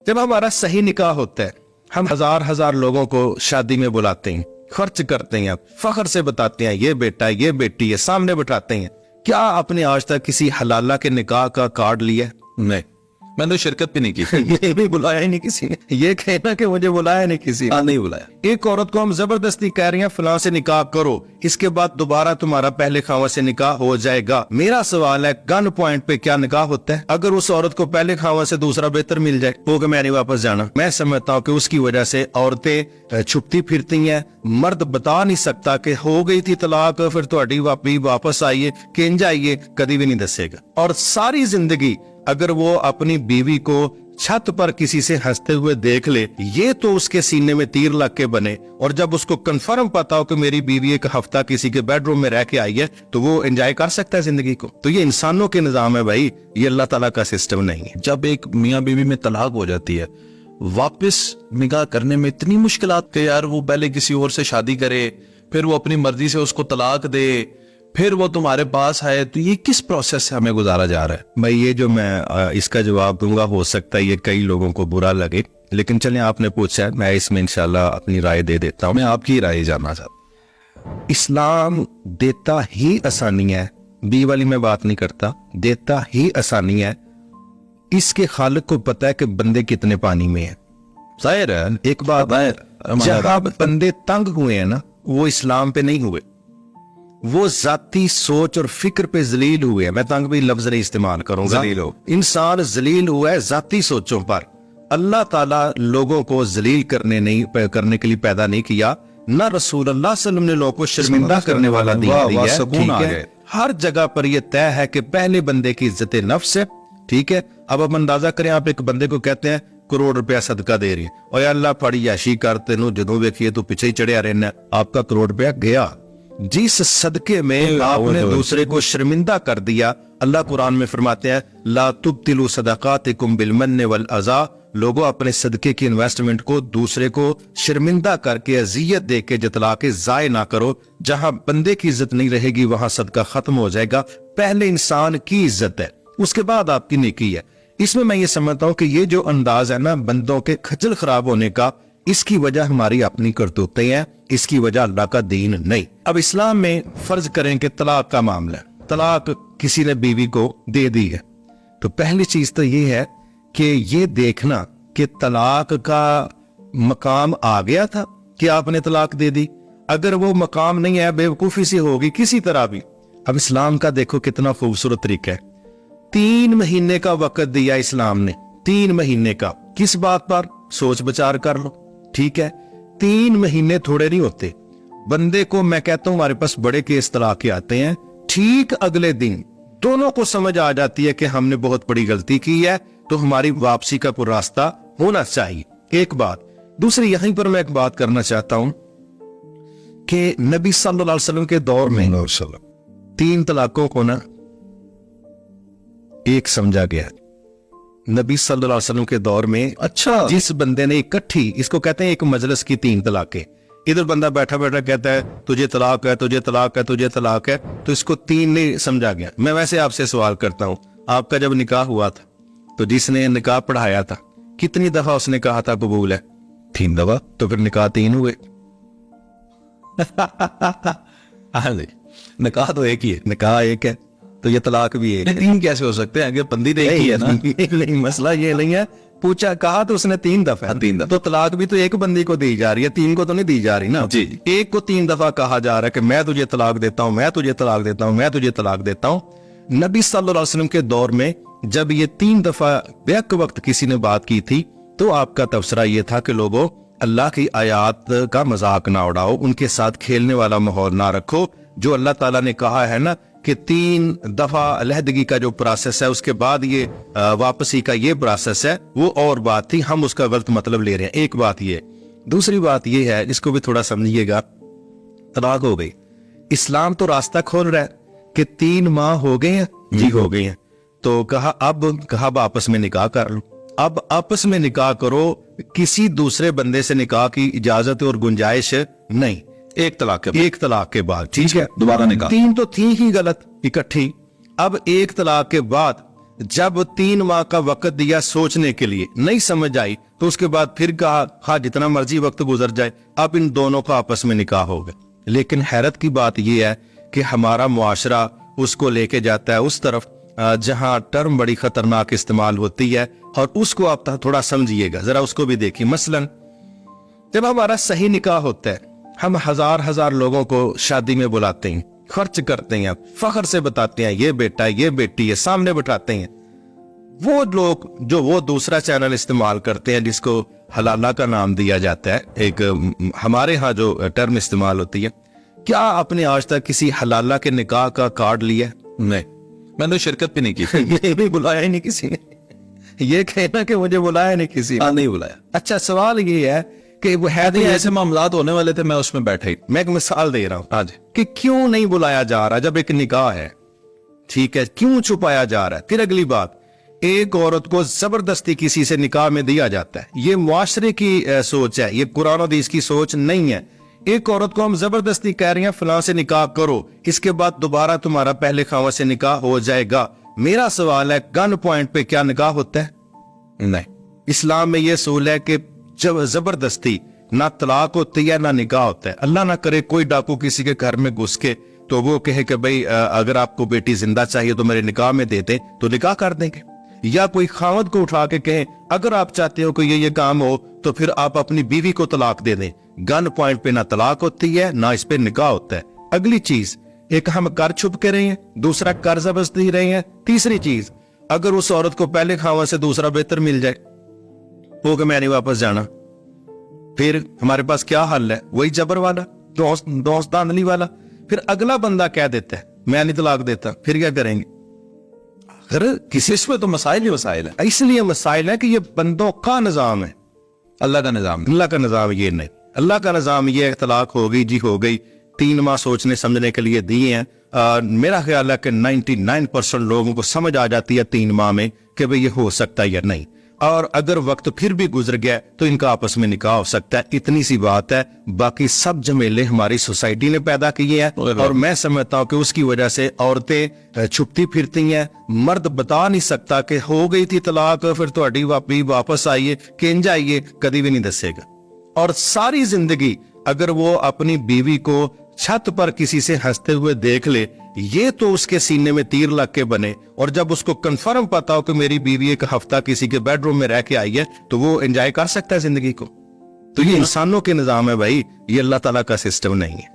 जब हमारा सही निकाह होता है, हम हजार हजार लोगों को शादी में बुलाते हैं, खर्च करते हैं, फख्र से बताते हैं ये बेटा है, ये बेटी है, सामने बिठाते हैं। क्या आपने आज तक किसी हलाला के निकाह का कार्ड लिया? नहीं, मैंने तो शिरकत भी नहीं की। ये भी बुलाया ही नहीं किसी ने। ये कहना कि मुझे बुलाया नहीं किसी ने। नहीं बुलाया। एक औरत को हम जबरदस्ती कह रहे हैं फलां से निकाह करो, इसके बाद दोबारा तुम्हारा पहले खावा से निकाह हो जाएगा। मेरा सवाल है, गन पॉइंट पे क्या निकाह होता है? अगर उस औरत को पहले खावा से दूसरा बेहतर मिल जाए, वो कि मैं नहीं वापस जाना, मैं समझता हूँ कि उसकी वजह से औरतें छुपती फिरती हैं। मर्द बता नहीं सकता कि हो गई थी तलाक, फिर ਤੁਹਾਡੀ वापस आइए, किंज आइए, कभी भी नहीं दसेगा। और सारी जिंदगी अगर वो अपनी बीवी को छत पर किसी से हंसते हुए देख ले, ये तो उसके सीने में तीर लग के बने। और जब उसको कंफर्म पता हो कि मेरी बीवी एक हफ्ता किसी के बेडरूम में रह के आई है, तो वो एंजॉय कर सकता है जिंदगी को। तो ये इंसानों के निजाम है भाई, ये अल्लाह ताला का सिस्टम नहीं है। जब एक मियाँ बीवी में तलाक हो जाती है, वापस निकाह करने में इतनी मुश्किलात कि यार वो पहले किसी और से शादी करे, फिर वो अपनी मर्जी से उसको तलाक दे, फिर वो तुम्हारे पास आए, तो ये किस प्रोसेस से हमें गुजारा जा रहा है? भाई ये जो मैं इसका जवाब दूंगा, हो सकता है ये कई लोगों को बुरा लगे, लेकिन चलें आपने पूछा है, मैं इसमें इंशाल्लाह अपनी राय दे देता हूँ। मैं आपकी राय जानना चाहता हूँ। इस्लाम देता ही आसानी है, बी वाली मैं बात नहीं करता, देता ही आसानी है। इसके खालिक को पता है कि बंदे कितने पानी में हैं। जाहिर है, एक बात है, जहां बंदे तंग हुए हैं ना, वो इस्लाम पे नहीं हुए, वो जाती सोच और फिक्र पे जलील हुए हैं। मैं तंग भी लफ्ज नहीं इस्तेमाल करूंगा। इंसान जलील हुआ है जाती सोचों पर। अल्लाह ताला लोगों को जलील करने के लिए पैदा नहीं किया, ना रसूल अल्लाह सल्लल्लाहु अलैहि वसल्लम ने लोगों को शर्मिंदा करने वाला दीन दिया है। ठीक है, हर जगह पर यह तय है कि पहले बंदे की इज्जत नफ्स है। ठीक है, अब आप अंदाजा करें, आप एक बंदे को कहते हैं करोड़ रुपया सदका दे रही है, और अल्लाह फड़ी याशी करते नु जदों वेखिए तो पीछे ही चढ़िया रहना, आपका करोड़ रुपया गया। जिस सदके में आपने दूसरे को शर्मिंदा कर दिया, अल्लाह कुरान में फरमाते हैं ला तुब्तिलू सदकातिकुम बिलमन्नि वल अज़ा, लोगों अपने सदके की इन्वेस्टमेंट को दूसरे को शर्मिंदा करके अजियत दे के जतला के जाय ना करो। जहां बंदे की इज्जत नहीं रहेगी वहां सदका खत्म हो जाएगा। पहले इंसान की इज्जत है, उसके बाद आपकी नेकी है। इसमें मैं ये समझता हूं कि ये जो अंदाज है ना बंदों के खजल खराब होने का, इसकी वजह हमारी अपनी करतूतें हैं, इसकी वजह अल्लाह का दीन नहीं। अब इस्लाम में फर्ज करें कि तलाक का मामला है, तलाक किसी ने बीवी को दे दी है, तो पहली चीज तो ये है कि ये देखना कि तलाक का मकाम आ गया था कि आपने तलाक दे दी। अगर वो मकाम नहीं है, बेवकूफी से होगी किसी तरह भी। अब इस्लाम का देखो कितना खूबसूरत तरीका है, 3 महीने का वक्त दिया इस्लाम ने, 3 महीने का। किस बात पर? सोच विचार कर लो। ठीक है, 3 महीने थोड़े नहीं होते। बंदे को मैं कहता हूं हमारे पास बड़े केस तलाक के आते हैं, ठीक अगले दिन दोनों को समझ आ जाती है कि हमने बहुत बड़ी गलती की है, तो हमारी वापसी का कोई रास्ता होना चाहिए। एक बात। दूसरी, यहीं पर मैं एक बात करना चाहता हूं कि नबी सल्लल्लाहु अलैहि वसल्लम के दौर में 3 तलाकों को ना एक समझा गया। नबी सल्लल्लाहु अलैहि वसल्लम के दौर में अच्छा, जिस बंदे ने इकट्ठी, इसको कहते हैं एक मजलिस की 3 तलाकें, इधर बंदा बैठा बैठा कहता है तुझे तलाक है, तुझे तलाक है, तुझे तलाक है, तो इसको 3 नहीं समझा गया। मैं वैसे आपसे सवाल करता हूं, आपका जब निकाह हुआ था तो जिसने निकाह पढ़ाया था कितनी दफा उसने कहा था कबूल है? 3 दफा। तो फिर निकाह 3 हुए। निकाह तो एक ही है। निकाह एक है तो ये तलाक भी एक है। 3 कैसे हो सकते हैं? अगर बंदी ने एक ही है ना। नहीं, मसला ये नहीं है। पूछा, कहा तो उसने 3 दफा। 3 दफा। तो तलाक भी तो एक बंदी को दी जा रही है, 3 को तो नहीं दी जा रही ना जी। एक को 3 दफा कहा जा रहा है कि मैं तुझे तलाक देता हूं, मैं तुझे तलाक देता हूं, मैं तुझे तलाक देता हूं। नबी सल्लल्लाहु अलैहि वसल्लम के दौर में जब ये 3 दफा बैक वक्त किसी ने बात की थी, तो आपका तबसरा ये था कि लोगों, अल्लाह की आयात का मजाक ना उड़ाओ, उनके साथ खेलने वाला माहौल ना रखो। जो अल्लाह ताला ने कहा है ना कि 3 दफा अलहदगी का जो प्रोसेस है, उसके बाद ये वापसी का ये प्रोसेस है, वो और बात थी, हम उसका गलत मतलब ले रहे हैं। एक बात ये। दूसरी बात ये है, इसको भी थोड़ा समझिएगा, तलाक हो गई, इस्लाम तो रास्ता खोल रहा है कि 3 माह हो गए हैं जी, हो गए हैं, तो कहा अब आपस में निकाह कर लो। अब आपस में निकाह करो, किसी दूसरे बंदे से निकाह की इजाजत और गुंजाइश नहीं। एक तलाक के बाद। ठीक है, दोबारा निकाह। 3 तो थी ही गलत इकट्ठी। अब एक तलाक के बाद जब 3 माह का वक्त दिया सोचने के लिए, नहीं समझ आई तो उसके बाद फिर कहा हाँ जितना मर्जी वक्त गुजर जाए, अब इन दोनों का आपस में निकाह होगा। लेकिन हैरत की बात यह है कि हमारा मुआशरा उसको लेके जाता है उस तरफ जहां टर्म बड़ी खतरनाक इस्तेमाल होती है, और उसको आप थोड़ा समझिएगा, जरा उसको भी देखिए। मसलन जब हमारा सही निकाह होता है, हम हजार लोगों को शादी में बुलाते हैं, खर्च करते हैं, फख्र से बताते हैं ये बेटा है ये बेटी है, सामने बिठाते हैं। वो लोग जो वो दूसरा चैनल इस्तेमाल करते हैं जिसको हलाला का नाम दिया जाता है, एक हमारे यहाँ जो टर्म इस्तेमाल होती है, क्या आपने आज तक किसी हलाला के निकाह का कार्ड लिया? नहीं, मैंने शिरकत भी नहीं की। ये भी बुलाया ही नहीं किसी ने। ये कहना कि मुझे बुलाया नहीं किसी ने। नहीं बुलाया। अच्छा, सवाल ये है कि वो है नहीं, ऐसे मामलात होने वाले थे, मैं उसमें बैठा ही। मैं एक मिसाल दे रहा हूं आज कि क्यों नहीं बुलाया जा रहा जब एक निकाह है, ठीक है, क्यों छुपाया जा रहा है? फिर अगली बात, एक औरत को जबरदस्ती किसी से निकाह में दिया जाता है, ये मुआशरे की सोच है, ये कुरान हदीस की सोच नहीं है। एक औरत को हम जबरदस्ती कह रहे हैं फलां से निकाह करो, इसके बाद दोबारा तुम्हारा पहले खावा से निकाह हो जाएगा। मेरा सवाल है, गन पॉइंट पे क्या निकाह होता है? नहीं, इस्लाम में यह सूल है कि जब जबरदस्ती ना तलाक होती है ना निकाह होता है। अल्लाह ना करे कोई डाकू किसी के घर में घुस के तो वो कहे कि भाई अगर आपको बेटी जिंदा चाहिए तो मेरे निकाह में दे दे, तो निकाह कर देंगे। या कोई खावत को उठा के कहे अगर आप चाहते हो कि ये काम हो तो फिर आप अपनी बीवी को तलाक दे दें। गन पॉइंट पे ना तलाक होती है ना इस पे निकाह होता है। अगली चीज, एक हम कर छुप के रहे हैं, दूसरा कर जबरदस्ती रहे हैं। तीसरी चीज, अगर उस औरत को पहले खावा से दूसरा बेहतर मिल जाए तो कि मैं नहीं वापस जाना, फिर हमारे पास क्या हल है? वही जबर वाला, दोस्त धांधली वाला। फिर अगला बंदा कह देता है मैं नहीं तलाक देता, फिर क्या करेंगे? अगर किसी इसमें तो मसाइल ही मसाइल है। इसलिए मसाइल है कि ये बंदों का निजाम है, अल्लाह का निजाम। अल्लाह का निजाम ये नहीं। अल्लाह का निजाम ये तलाक हो गई जी हो गई, 3 माह सोचने समझने के लिए दिए हैं। मेरा ख्याल है कि 99% लोगों को समझ आ जाती है 3 माह में कि भाई ये हो सकता है या नहीं, और अगर वक्त फिर भी गुजर गया तो इनका आपस में निकाह हो सकता है। इतनी सी बात है, बाकी सब झमेले हमारी सोसाइटी ने पैदा किए हैं, और मैं समझता हूं कि उसकी वजह से औरतें छुपती फिरती हैं। मर्द बता नहीं सकता कि हो गई थी तलाक, फिर ਤੁਹਾਡੀ वापस आइए किंज आइए, कभी भी नहीं दसेगा। और सारी जिंदगी अगर वो अपनी बीवी को छत पर किसी से हंसते हुए देख ले, ये तो उसके सीने में तीर लग के बने। और जब उसको कंफर्म पता हो कि मेरी बीवी एक हफ्ता किसी के बेडरूम में रह के आई है, तो वो एंजॉय कर सकता है जिंदगी को। तो ये इंसानों के निजाम है भाई, ये अल्लाह ताला का सिस्टम नहीं है।